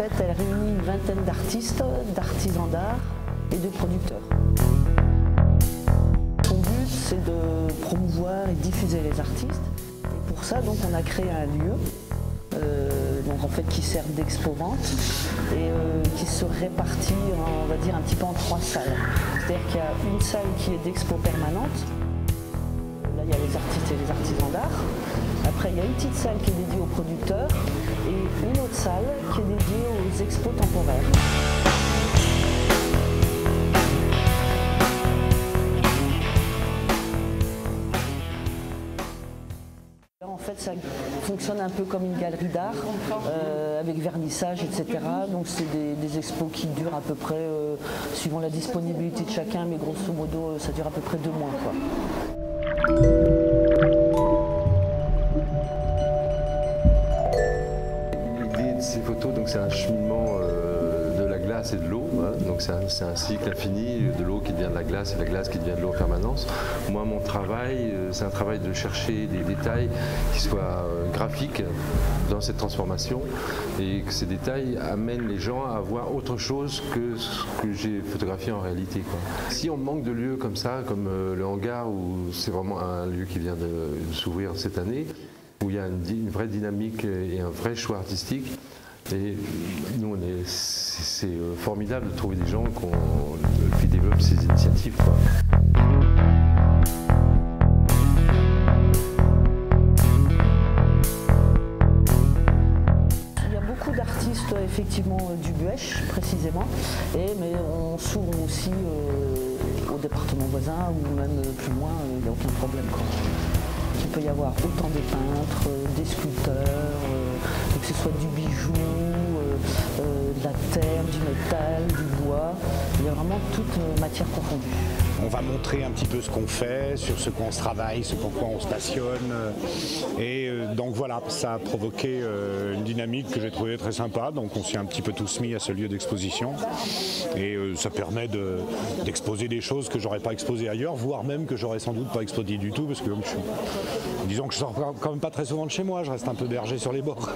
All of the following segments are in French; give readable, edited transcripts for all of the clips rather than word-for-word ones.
fait, elle réunit une vingtaine d'artistes, d'artisans d'art et de producteurs. Son but, c'est de promouvoir et diffuser les artistes. Et pour ça, donc, on a créé un lieu donc, en fait, qui sert d'expo-vente et qui se répartit, on va dire, un petit peu en 3 salles. C'est-à-dire qu'il y a une salle qui est d'expo permanente. Là, il y a les artistes et les artisans d'art. Après, il y a une petite salle qui est dédiée aux producteurs et une autre salle qui est dédiée aux expos temporaires. En fait, ça fonctionne un peu comme une galerie d'art, avec vernissage, etc. Donc c'est des expos qui durent à peu près, suivant la disponibilité de chacun, mais grosso modo, ça dure à peu près 2 mois, quoi. L'idée de ces photos, c'est un cheminement de la glace et de l'eau. Hein, donc c'est un cycle infini, de l'eau qui devient de la glace et de la glace qui devient de l'eau en permanence. Moi, mon travail, c'est un travail de chercher des détails qui soient graphiques dans cette transformation et que ces détails amènent les gens à voir autre chose que ce que j'ai photographié en réalité, quoi. Si on manque de lieux comme ça, comme le hangar, où c'est vraiment un lieu qui vient de s'ouvrir cette année, où il y a une vraie dynamique et un vrai choix artistique. Et nous, c'est formidable de trouver des gens qui développent ces initiatives, quoi. Il y a beaucoup d'artistes, effectivement, du Buëch, précisément, mais on s'ouvre aussi au département voisin ou même plus loin, il n'y a aucun problème, quoi. Il peut y avoir autant des peintres, des sculpteurs, que ce soit du bijou, de la terre, du métal, du bois. Il y a vraiment toute matière confondue. On va montrer un petit peu ce qu'on fait, sur ce qu'on se travaille, ce pourquoi on se passionne. Et donc voilà, ça a provoqué une dynamique que j'ai trouvée très sympa. Donc on s'est un petit peu tous mis à ce lieu d'exposition. Et ça permet d'exposer des choses que j'aurais pas exposées ailleurs, voire même que j'aurais sans doute pas exposées du tout, parce que disons que je sors quand même pas très souvent de chez moi, je reste un peu berger sur les bords.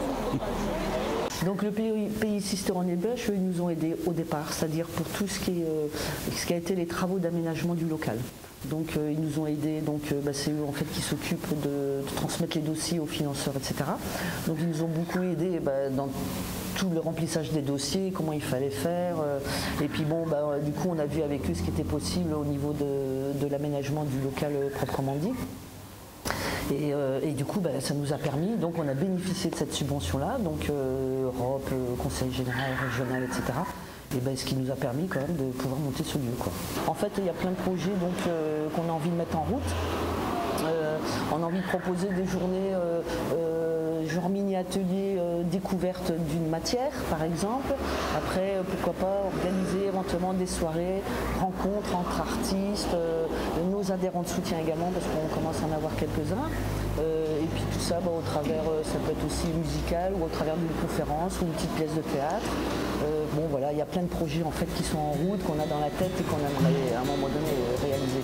Donc le pays Sisteron et Buëch, ils nous ont aidés au départ, c'est-à-dire pour tout ce qui a été les travaux d'aménagement du local. Donc ils nous ont aidés, c'est eux en fait qui s'occupent de transmettre les dossiers aux financeurs, etc. Donc ils nous ont beaucoup aidés dans tout le remplissage des dossiers, comment il fallait faire. Et puis bon, du coup on a vu avec eux ce qui était possible au niveau de l'aménagement du local proprement dit. Et du coup, ça nous a permis, donc on a bénéficié de cette subvention-là, donc Europe, Conseil général, régional, etc. Et ce qui nous a permis quand même de pouvoir monter ce lieu, quoi. En fait, il y a plein de projets qu'on a envie de mettre en route. On a envie de proposer des journées genre mini-atelier découverte d'une matière, par exemple. Après, pourquoi pas organiser éventuellement des soirées, rencontres entre artistes, nos adhérents de soutien également, parce qu'on commence à en avoir quelques-uns. Et puis tout ça, au travers, ça peut être aussi musical ou au travers d'une conférence ou une petite pièce de théâtre. Voilà, il y a plein de projets en fait qui sont en route, qu'on a dans la tête et qu'on aimerait à un moment donné réaliser.